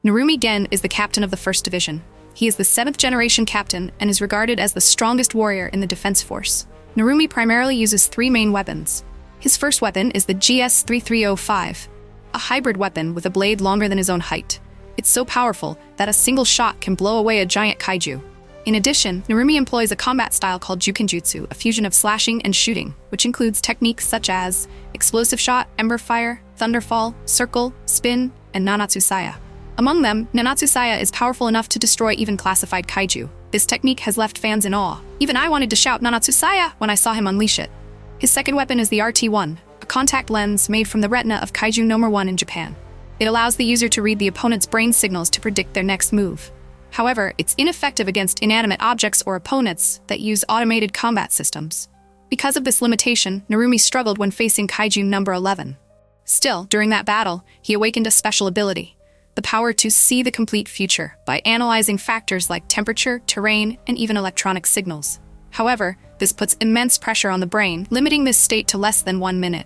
Narumi Gen is the captain of the 1st Division. He is the 7th generation captain and is regarded as the strongest warrior in the defense force. Narumi primarily uses 3 main weapons. His first weapon is the GS-3305, a hybrid weapon with a blade longer than his own height. It's so powerful that a single shot can blow away a giant kaiju. In addition, Narumi employs a combat style called Jukenjutsu, a fusion of slashing and shooting, which includes techniques such as explosive shot, ember fire, thunderfall, circle, spin, and Nanatsu Saya. Among them, Nanatsu Saya is powerful enough to destroy even classified kaiju. This technique has left fans in awe. Even I wanted to shout Nanatsu Saya when I saw him unleash it. His second weapon is the RT-1, a contact lens made from the retina of Kaiju No. 1 in Japan. It allows the user to read the opponent's brain signals to predict their next move. However, it's ineffective against inanimate objects or opponents that use automated combat systems. Because of this limitation, Narumi struggled when facing Kaiju No. 11. Still, during that battle, he awakened a special ability, the power to see the complete future by analyzing factors like temperature, terrain, and even electronic signals. However, this puts immense pressure on the brain, limiting this state to less than 1 minute.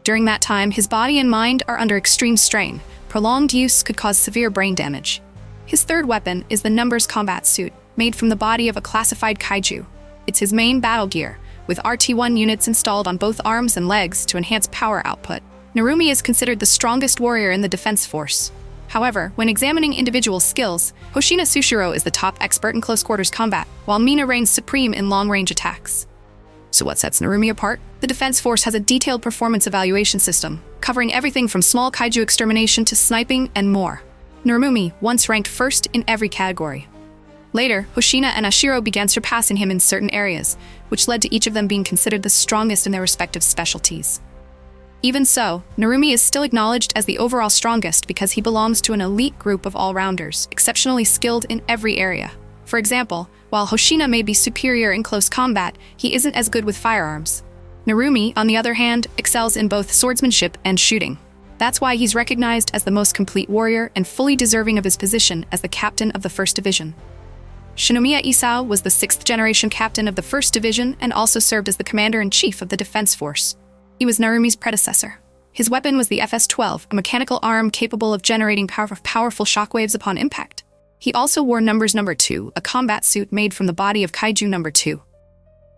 During that time, his body and mind are under extreme strain. Prolonged use could cause severe brain damage. His third weapon is the Numbers Combat Suit, made from the body of a classified kaiju. It's his main battle gear, with RT-1 units installed on both arms and legs to enhance power output. Narumi is considered the strongest warrior in the defense force. However, when examining individual skills, Hoshina Souichirou is the top expert in close-quarters combat, while Mina reigns supreme in long-range attacks. So what sets Narumi apart? The defense force has a detailed performance evaluation system, covering everything from small kaiju extermination to sniping and more. Narumi once ranked first in every category. Later, Hoshina and Ashiro began surpassing him in certain areas, which led to each of them being considered the strongest in their respective specialties. Even so, Narumi is still acknowledged as the overall strongest because he belongs to an elite group of all-rounders, exceptionally skilled in every area. For example, while Hoshina may be superior in close combat, he isn't as good with firearms. Narumi, on the other hand, excels in both swordsmanship and shooting. That's why he's recognized as the most complete warrior and fully deserving of his position as the captain of the 1st Division. Shinomiya Isao was the 6th generation captain of the 1st Division and also served as the commander-in-chief of the defense force. He was Narumi's predecessor. His weapon was the FS-12, a mechanical arm capable of generating powerful shockwaves upon impact. He also wore Numbers No. 2, a combat suit made from the body of Kaiju No. 2.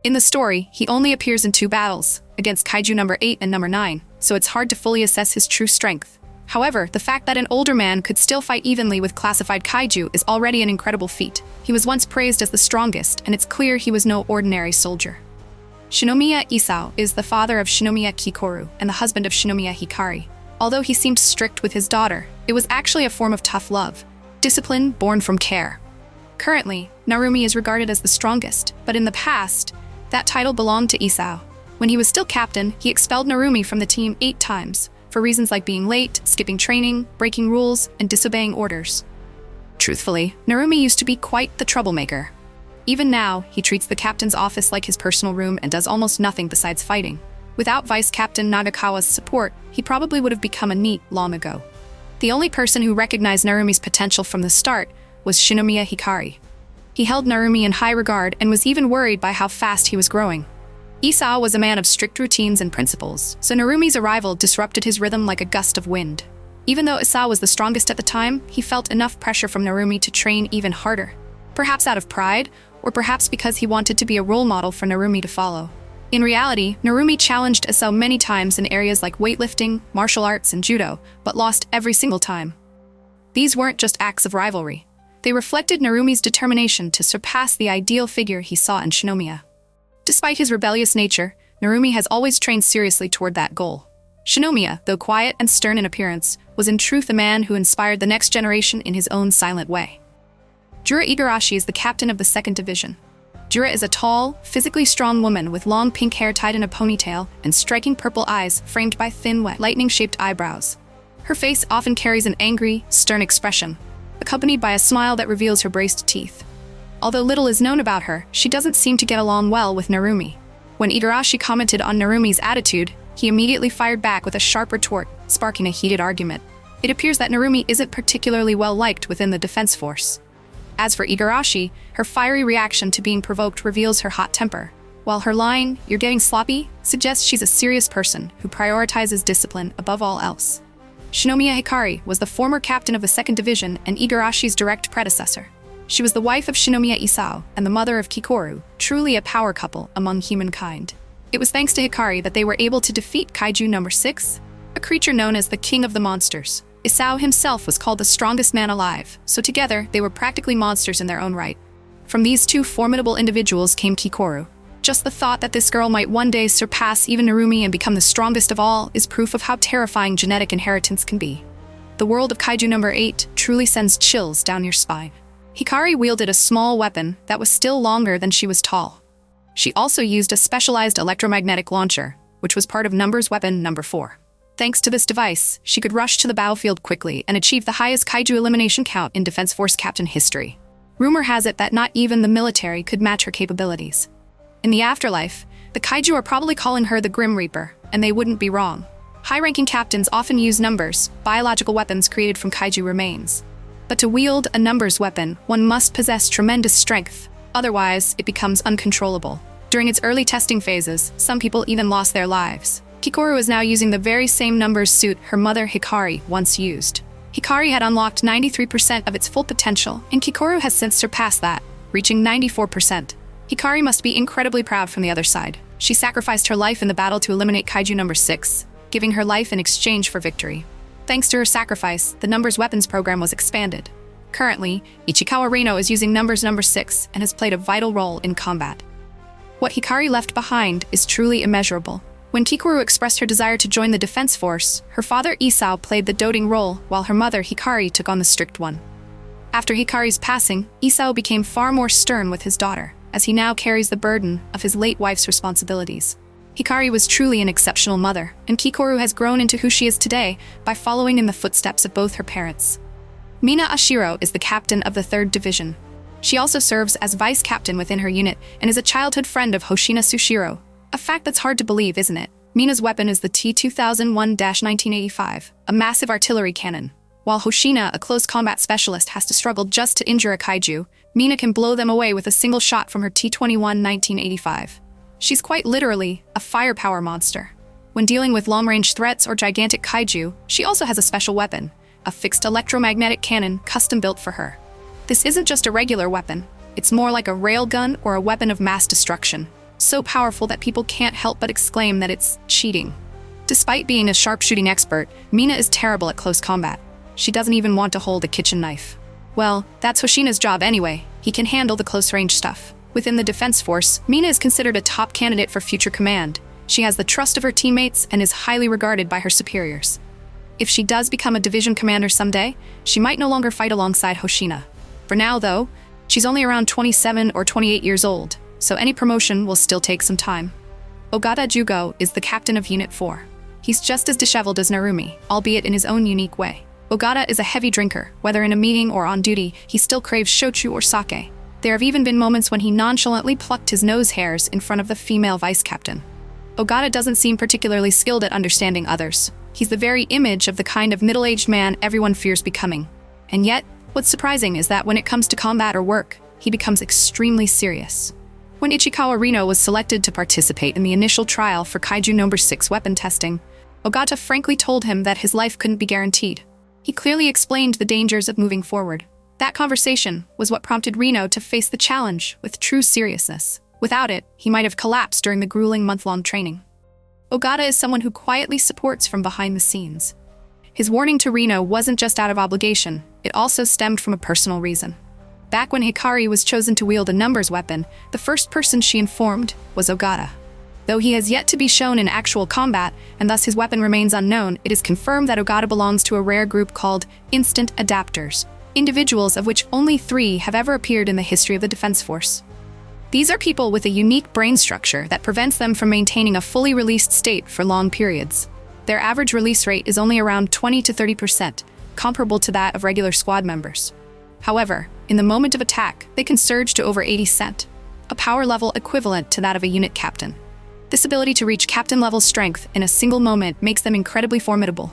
In the story, he only appears in 2 battles, against Kaiju No. 8 and No. 9, so it's hard to fully assess his true strength. However, the fact that an older man could still fight evenly with classified kaiju is already an incredible feat. He was once praised as the strongest, and it's clear he was no ordinary soldier. Shinomiya Isao is the father of Shinomiya Hikari and the husband of Shinomiya Hikari. Although he seemed strict with his daughter, it was actually a form of tough love, discipline born from care. Currently, Narumi is regarded as the strongest, but in the past, that title belonged to Isao. When he was still captain, he expelled Narumi from the team 8 times, for reasons like being late, skipping training, breaking rules, and disobeying orders. Truthfully, Narumi used to be quite the troublemaker. Even now, he treats the captain's office like his personal room and does almost nothing besides fighting. Without Vice Captain Nagakawa's support, he probably would have become a NEET long ago. The only person who recognized Narumi's potential from the start was Shinomiya Hikari. He held Narumi in high regard and was even worried by how fast he was growing. Isao was a man of strict routines and principles, so Narumi's arrival disrupted his rhythm like a gust of wind. Even though Isao was the strongest at the time, he felt enough pressure from Narumi to train even harder. Perhaps out of pride, or perhaps because he wanted to be a role model for Narumi to follow. In reality, Narumi challenged Isao many times in areas like weightlifting, martial arts, and judo, but lost every single time. These weren't just acts of rivalry. They reflected Narumi's determination to surpass the ideal figure he saw in Shinomiya. Despite his rebellious nature, Narumi has always trained seriously toward that goal. Shinomiya, though quiet and stern in appearance, was in truth a man who inspired the next generation in his own silent way. Jura Igarashi is the captain of the 2nd Division. Jura is a tall, physically strong woman with long pink hair tied in a ponytail and striking purple eyes framed by thin, wet, lightning-shaped eyebrows. Her face often carries an angry, stern expression, accompanied by a smile that reveals her braced teeth. Although little is known about her, she doesn't seem to get along well with Narumi. When Igarashi commented on Narumi's attitude, he immediately fired back with a sharp retort, sparking a heated argument. It appears that Narumi isn't particularly well-liked within the defense force. As for Igarashi, her fiery reaction to being provoked reveals her hot temper, while her line, "You're getting sloppy," suggests she's a serious person who prioritizes discipline above all else. Shinomiya Hikari was the former captain of the 2nd Division and Igarashi's direct predecessor. She was the wife of Shinomiya Isao and the mother of Kikoru, truly a power couple among humankind. It was thanks to Hikari that they were able to defeat Kaiju No. 6, a creature known as the King of the Monsters. Isao himself was called the strongest man alive, so together they were practically monsters in their own right. From these two formidable individuals came Kikoru. Just the thought that this girl might one day surpass even Narumi and become the strongest of all is proof of how terrifying genetic inheritance can be. The world of Kaiju No. 8 truly sends chills down your spine. Hikari wielded a small weapon that was still longer than she was tall. She also used a specialized electromagnetic launcher, which was part of Number's weapon No. 4. Thanks to this device, she could rush to the battlefield quickly and achieve the highest kaiju elimination count in Defense Force captain history. Rumor has it that not even the military could match her capabilities. In the afterlife, the kaiju are probably calling her the Grim Reaper, and they wouldn't be wrong. High-ranking captains often use numbers, biological weapons created from kaiju remains. But to wield a numbers weapon, one must possess tremendous strength, otherwise it becomes uncontrollable. During its early testing phases, some people even lost their lives. Kikoru is now using the very same numbers suit her mother Hikari once used. Hikari had unlocked 93% of its full potential, and Kikoru has since surpassed that, reaching 94%. Hikari must be incredibly proud from the other side. She sacrificed her life in the battle to eliminate Kaiju No. 6, giving her life in exchange for victory. Thanks to her sacrifice, the Numbers weapons program was expanded. Currently, Ichikawa Reno is using Numbers No. 6 and has played a vital role in combat. What Hikari left behind is truly immeasurable. When Kikoru expressed her desire to join the Defense Force, her father Isao played the doting role while her mother Hikari took on the strict one. After Hikari's passing, Isao became far more stern with his daughter, as he now carries the burden of his late wife's responsibilities. Hikari was truly an exceptional mother, and Kikoru has grown into who she is today by following in the footsteps of both her parents. Mina Ashiro is the captain of the 3rd Division. She also serves as vice captain within her unit and is a childhood friend of Hoshina Souichirou. A fact that's hard to believe, isn't it? Mina's weapon is the T-2001-1985, a massive artillery cannon. While Hoshina, a close combat specialist, has to struggle just to injure a kaiju, Mina can blow them away with a single shot from her T-21-1985. She's quite literally a firepower monster. When dealing with long-range threats or gigantic kaiju, she also has a special weapon, a fixed electromagnetic cannon custom-built for her. This isn't just a regular weapon. It's more like a railgun or a weapon of mass destruction, so powerful that people can't help but exclaim that it's cheating. Despite being a sharpshooting expert, Mina is terrible at close combat. She doesn't even want to hold a kitchen knife. Well, that's Hoshina's job anyway. He can handle the close-range stuff. Within the Defense Force, Mina is considered a top candidate for future command. She has the trust of her teammates and is highly regarded by her superiors. If she does become a division commander someday, she might no longer fight alongside Hoshina. For now, though, she's only around 27 or 28 years old, so any promotion will still take some time. Ogata Jugo is the captain of Unit 4. He's just as disheveled as Narumi, albeit in his own unique way. Ogata is a heavy drinker. Whether in a meeting or on duty, he still craves shochu or sake. There have even been moments when he nonchalantly plucked his nose hairs in front of the female vice captain. Ogata doesn't seem particularly skilled at understanding others. He's the very image of the kind of middle-aged man everyone fears becoming. And yet, what's surprising is that when it comes to combat or work, he becomes extremely serious. When Ichikawa Reno was selected to participate in the initial trial for Kaiju No. 6 weapon testing, Ogata frankly told him that his life couldn't be guaranteed. He clearly explained the dangers of moving forward. That conversation was what prompted Reno to face the challenge with true seriousness. Without it, he might have collapsed during the grueling month-long training. Ogata is someone who quietly supports from behind the scenes. His warning to Reno wasn't just out of obligation, it also stemmed from a personal reason. Back when Hikari was chosen to wield a numbers weapon, the first person she informed was Ogata. Though he has yet to be shown in actual combat, and thus his weapon remains unknown, it is confirmed that Ogata belongs to a rare group called Instant Adapters, individuals of which only 3 have ever appeared in the history of the Defense Force. These are people with a unique brain structure that prevents them from maintaining a fully released state for long periods. Their average release rate is only around 20 to 30%, comparable to that of regular squad members. However, in the moment of attack, they can surge to over 80%, a power level equivalent to that of a unit captain. This ability to reach captain-level strength in a single moment makes them incredibly formidable.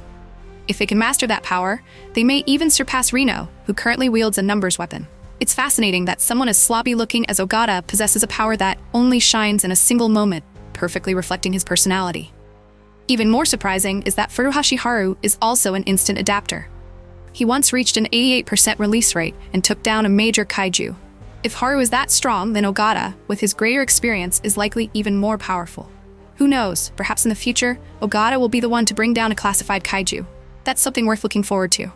If they can master that power, they may even surpass Reno, who currently wields a numbers weapon. It's fascinating that someone as sloppy-looking as Ogata possesses a power that only shines in a single moment, perfectly reflecting his personality. Even more surprising is that Furuhashi Haru is also an instant adapter. He once reached an 88% release rate and took down a major kaiju. If Haru is that strong, then Ogata, with his greater experience, is likely even more powerful. Who knows, perhaps in the future, Ogata will be the one to bring down a classified kaiju. That's something worth looking forward to.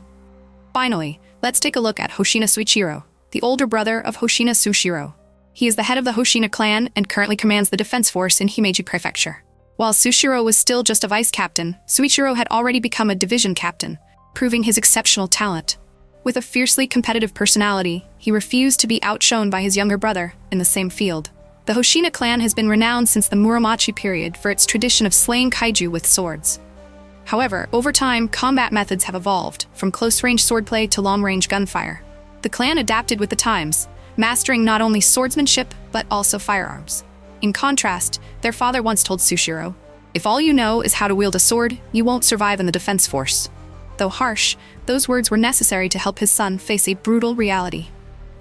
Finally, let's take a look at Hoshina Souichirou, the older brother of Hoshina Souichirou. He is the head of the Hoshina clan and currently commands the defense force in Himeji Prefecture. While Souichirou was still just a vice captain, Souichirou had already become a division captain, proving his exceptional talent. With a fiercely competitive personality, he refused to be outshone by his younger brother in the same field. The Hoshina clan has been renowned since the Muromachi period for its tradition of slaying kaiju with swords. However, over time, combat methods have evolved, from close-range swordplay to long-range gunfire. The clan adapted with the times, mastering not only swordsmanship, but also firearms. In contrast, their father once told Souichirou, "If all you know is how to wield a sword, you won't survive in the defense force." Though harsh, those words were necessary to help his son face a brutal reality.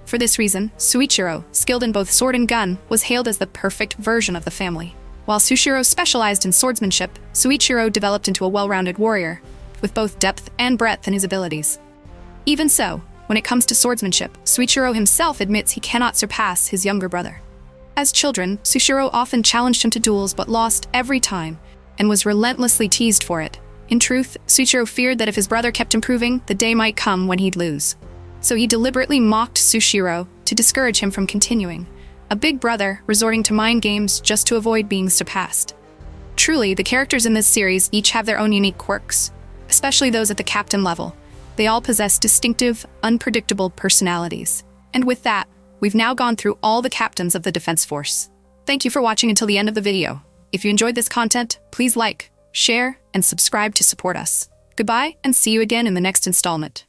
For this reason, Souichirou, skilled in both sword and gun, was hailed as the perfect version of the family. While Souichirou specialized in swordsmanship, Souichirou developed into a well-rounded warrior, with both depth and breadth in his abilities. Even so, when it comes to swordsmanship, Souichirou himself admits he cannot surpass his younger brother. As children, Souichirou often challenged him to duels but lost every time, and was relentlessly teased for it. In truth, Souichirou feared that if his brother kept improving, the day might come when he'd lose. So he deliberately mocked Souichirou to discourage him from continuing, a big brother resorting to mind games just to avoid being surpassed. Truly, the characters in this series each have their own unique quirks, especially those at the captain level. They all possess distinctive, unpredictable personalities. And with that, we've now gone through all the captains of the Defense Force. Thank you for watching until the end of the video. If you enjoyed this content, please like, share, and subscribe to support us. Goodbye, and see you again in the next installment.